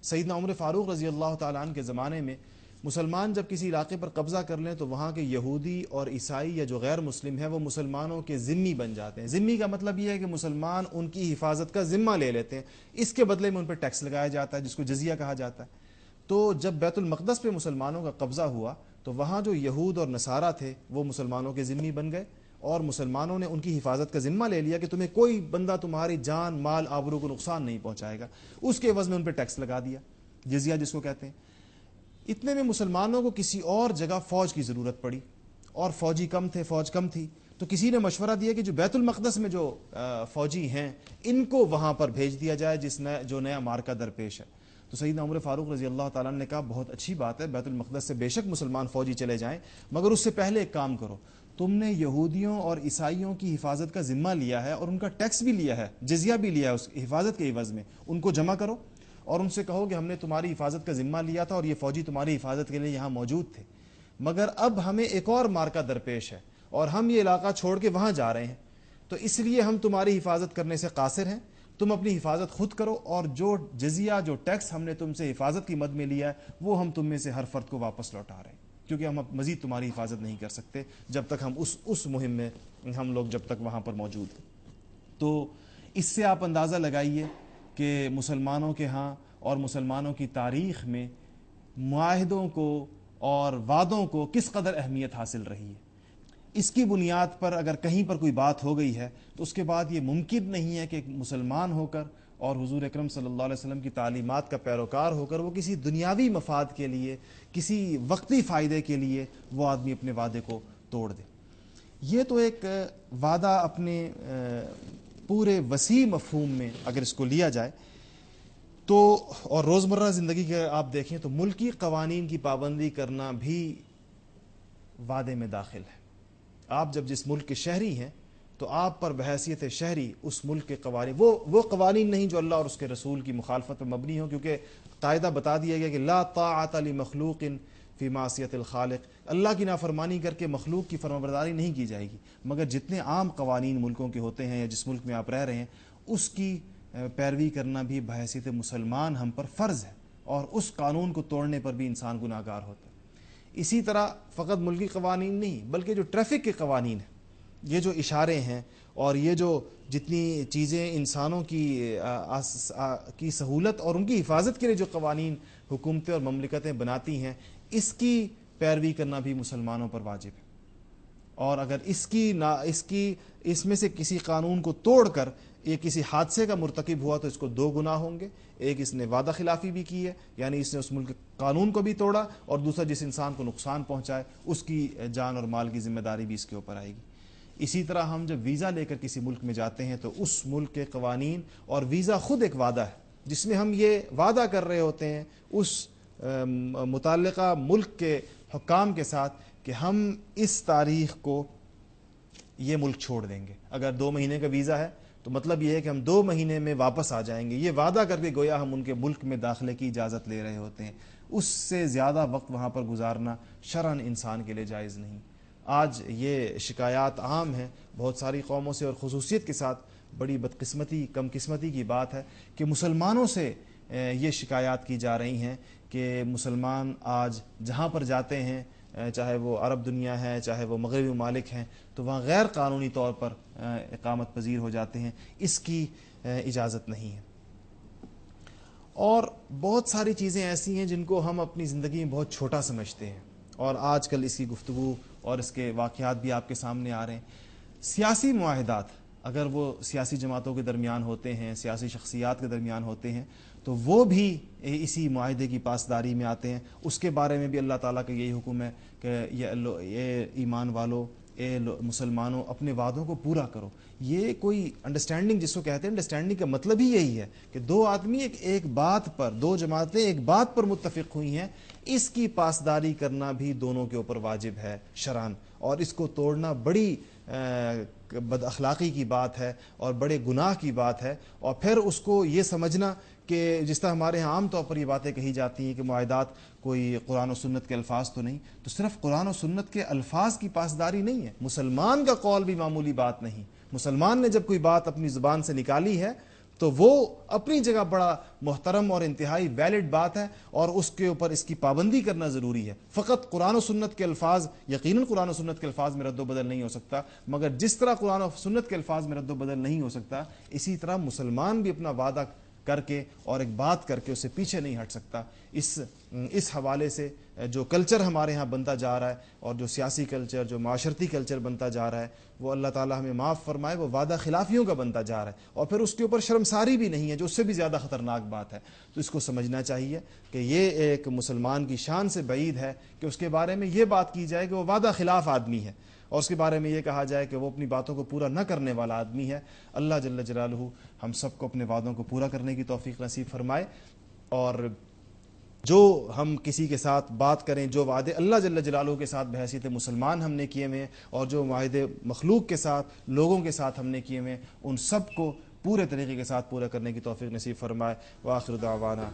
سیدنا عمر فاروق رضی اللہ تعالیٰ عنہ کے زمانے میں مسلمان جب کسی علاقے پر قبضہ کر لیں تو وہاں کے یہودی اور عیسائی یا جو غیر مسلم ہیں وہ مسلمانوں کے ذمہ بن جاتے ہیں. ذمہ کا مطلب یہ ہے کہ مسلمان ان کی حفاظت کا ذمہ لے لیتے ہیں, اس کے بدلے میں ان پہ ٹیکس لگایا جاتا ہے جس کو جزیہ کہا جاتا ہے. تو جب بیت المقدس پہ مسلمانوں کا قبضہ ہوا تو وہاں جو یہود اور نصارہ تھے وہ مسلمانوں کے ذمہ بن گئے, اور مسلمانوں نے ان کی حفاظت کا ذمہ لے لیا کہ تمہیں کوئی بندہ تمہاری جان مال آبرو کو نقصان نہیں پہنچائے گا. اس کے عوض میں ان پہ ٹیکس لگا دیا, جزیہ جس کو کہتے ہیں. اتنے میں مسلمانوں کو کسی اور جگہ فوج کی ضرورت پڑی, اور فوجی کم تھے, فوج کم تھی, تو کسی نے مشورہ دیا کہ جو بیت المقدس میں جو فوجی ہیں ان کو وہاں پر بھیج دیا جائے جو نیا مارکہ درپیش ہے. تو سیدنا عمر فاروق رضی اللہ تعالیٰ نے کہا بہت اچھی بات ہے, بیت المقدس سے بے شک مسلمان فوجی چلے جائیں, مگر اس سے پہلے ایک کام کرو, تم نے یہودیوں اور عیسائیوں کی حفاظت کا ذمہ لیا ہے اور ان کا ٹیکس بھی لیا ہے, جزیہ بھی لیا ہے اس حفاظت کے عوض میں, ان کو جمع کرو اور ان سے کہو کہ ہم نے تمہاری حفاظت کا ذمہ لیا تھا اور یہ فوجی تمہاری حفاظت کے لیے یہاں موجود تھے, مگر اب ہمیں ایک اور مارکہ درپیش ہے اور ہم یہ علاقہ چھوڑ کے وہاں جا رہے ہیں, تو اس لیے ہم تمہاری حفاظت کرنے سے قاصر ہیں, تم اپنی حفاظت خود کرو, اور جو جزیہ جو ٹیکس ہم نے تم سے حفاظت کی مد میں لیا ہے وہ ہم تم میں سے ہر فرد کو واپس لوٹا رہے ہیں, کیونکہ ہم اب مزید تمہاری حفاظت نہیں کر سکتے جب تک ہم اس مہم میں ہم لوگ جب تک وہاں پر موجود ہیں. تو اس سے آپ اندازہ لگائیے کہ مسلمانوں کے ہاں اور مسلمانوں کی تاریخ میں معاہدوں کو اور وعدوں کو کس قدر اہمیت حاصل رہی ہے. اس کی بنیاد پر اگر کہیں پر کوئی بات ہو گئی ہے تو اس کے بعد یہ ممکن نہیں ہے کہ ایک مسلمان ہو کر اور حضور اکرم صلی اللہ علیہ وسلم کی تعلیمات کا پیروکار ہو کر وہ کسی دنیاوی مفاد کے لیے, کسی وقتی فائدے کے لیے وہ آدمی اپنے وعدے کو توڑ دے. یہ تو ایک وعدہ اپنے پورے وسیع مفہوم میں اگر اس کو لیا جائے تو, اور روزمرہ زندگی کے آپ دیکھیں تو ملکی قوانین کی پابندی کرنا بھی وعدے میں داخل ہے. آپ جب جس ملک کے شہری ہیں تو آپ پر بحیثیت شہری اس ملک کے قوانین, وہ قوانین نہیں جو اللہ اور اس کے رسول کی مخالفت پر مبنی ہوں, کیونکہ قاعدہ بتا دیا گیا کہ لا طاعۃ لمخلوق فی معصیۃ الخالق, اللہ کی نافرمانی کر کے مخلوق کی فرمانبرداری نہیں کی جائے گی. مگر جتنے عام قوانین ملکوں کے ہوتے ہیں یا جس ملک میں آپ رہ رہے ہیں اس کی پیروی کرنا بھی بحیثیت مسلمان ہم پر فرض ہے, اور اس قانون کو توڑنے پر بھی انسان گناہ گار ہوتا ہے. اسی طرح فقط ملکی قوانین نہیں بلکہ جو ٹریفک کے قوانین ہیں, یہ جو اشارے ہیں اور یہ جو جتنی چیزیں انسانوں کی سہولت اور ان کی حفاظت کے لیے جو قوانین حکومتیں اور مملکتیں بناتی ہیں, اس کی پیروی کرنا بھی مسلمانوں پر واجب ہے. اور اگر اس میں سے کسی قانون کو توڑ کر یہ کسی حادثے کا مرتکب ہوا تو اس کو دو گناہ ہوں گے, ایک اس نے وعدہ خلافی بھی کی ہے یعنی اس نے اس ملک قانون کو بھی توڑا, اور دوسرا جس انسان کو نقصان پہنچائے اس کی جان اور مال کی ذمہ داری بھی اس کے اوپر آئے گی. اسی طرح ہم جب ویزا لے کر کسی ملک میں جاتے ہیں تو اس ملک کے قوانین, اور ویزا خود ایک وعدہ ہے جس میں ہم یہ وعدہ کر رہے ہوتے ہیں اس متعلقہ ملک کے حکام کے ساتھ کہ ہم اس تاریخ کو یہ ملک چھوڑ دیں گے. اگر 2 مہینے کا ویزا ہے تو مطلب یہ ہے کہ ہم 2 مہینے میں واپس آ جائیں گے, یہ وعدہ کر کے گویا ہم ان کے ملک میں داخلے کی اجازت لے رہے ہوتے ہیں. اس سے زیادہ وقت وہاں پر گزارنا شرعاً انسان کے لیے جائز نہیں. آج یہ شکایات عام ہیں بہت ساری قوموں سے, اور خصوصیت کے ساتھ بڑی بدقسمتی کم قسمتی کی بات ہے کہ مسلمانوں سے یہ شکایات کی جا رہی ہیں کہ مسلمان آج جہاں پر جاتے ہیں, چاہے وہ عرب دنیا ہے چاہے وہ مغربی ممالک ہیں, تو وہاں غیر قانونی طور پر اقامت پذیر ہو جاتے ہیں, اس کی اجازت نہیں ہے. اور بہت ساری چیزیں ایسی ہیں جن کو ہم اپنی زندگی میں بہت چھوٹا سمجھتے ہیں, اور آج کل اس کی گفتگو اور اس کے واقعات بھی آپ کے سامنے آ رہے ہیں. سیاسی معاہدات اگر وہ سیاسی جماعتوں کے درمیان ہوتے ہیں, سیاسی شخصیات کے درمیان ہوتے ہیں, تو وہ بھی اسی معاہدے کی پاسداری میں آتے ہیں. اس کے بارے میں بھی اللہ تعالیٰ کا یہی حکم ہے کہ یہ ایمان والو, اے مسلمانوں, اپنے وعدوں کو پورا کرو. یہ کوئی انڈرسٹینڈنگ جس کو کہتے ہیں, انڈرسٹینڈنگ کا مطلب ہی یہی ہے کہ 2 آدمی ایک بات پر, 2 جماعتیں ایک بات پر متفق ہوئی ہیں, اس کی پاسداری کرنا بھی دونوں کے اوپر واجب ہے شرعاً, اور اس کو توڑنا بڑی بد اخلاقی کی بات ہے اور بڑے گناہ کی بات ہے. اور پھر اس کو یہ سمجھنا کہ جس طرح ہمارے ہاں عام طور پر یہ باتیں کہی جاتی ہیں کہ معاہدات کوئی قرآن و سنت کے الفاظ تو نہیں, تو صرف قرآن و سنت کے الفاظ کی پاسداری نہیں ہے, مسلمان کا قول بھی معمولی بات نہیں. مسلمان نے جب کوئی بات اپنی زبان سے نکالی ہے تو وہ اپنی جگہ بڑا محترم اور انتہائی ویلڈ بات ہے، اور اس کے اوپر اس کی پابندی کرنا ضروری ہے۔ فقط قرآن و سنت کے الفاظ، یقیناً قرآن و سنت کے الفاظ میں رد و بدل نہیں ہو سکتا، مگر جس طرح قرآن و سنت کے الفاظ میں رد و بدل نہیں ہو سکتا، اسی طرح مسلمان بھی اپنا وعدہ کر کے اور ایک بات کر کے اس سے پیچھے نہیں ہٹ سکتا۔ اس حوالے سے جو کلچر ہمارے ہاں بنتا جا رہا ہے، اور جو سیاسی کلچر، جو معاشرتی کلچر بنتا جا رہا ہے، وہ اللہ تعالیٰ ہمیں معاف فرمائے، وہ وعدہ خلافیوں کا بنتا جا رہا ہے، اور پھر اس کے اوپر شرمساری بھی نہیں ہے، جو اس سے بھی زیادہ خطرناک بات ہے۔ تو اس کو سمجھنا چاہیے کہ یہ ایک مسلمان کی شان سے بعید ہے کہ اس کے بارے میں یہ بات کی جائے کہ وہ وعدہ خلاف آدمی ہے، اور اس کے بارے میں یہ کہا جائے کہ وہ اپنی باتوں کو پورا نہ کرنے والا آدمی ہے۔ اللہ جل جلالہ ہم سب کو اپنے وعدوں کو پورا کرنے کی توفیق نصیب فرمائے، اور جو ہم کسی کے ساتھ بات کریں، جو وعدے اللہ جل جلالہ کے ساتھ بحیثیت مسلمان ہم نے کیے ہوئے، اور جو معاہدے مخلوق کے ساتھ، لوگوں کے ساتھ ہم نے کیے ہوئے، ان سب کو پورے طریقے کے ساتھ پورا کرنے کی توفیق نصیب فرمائے۔ وآخر دعوانا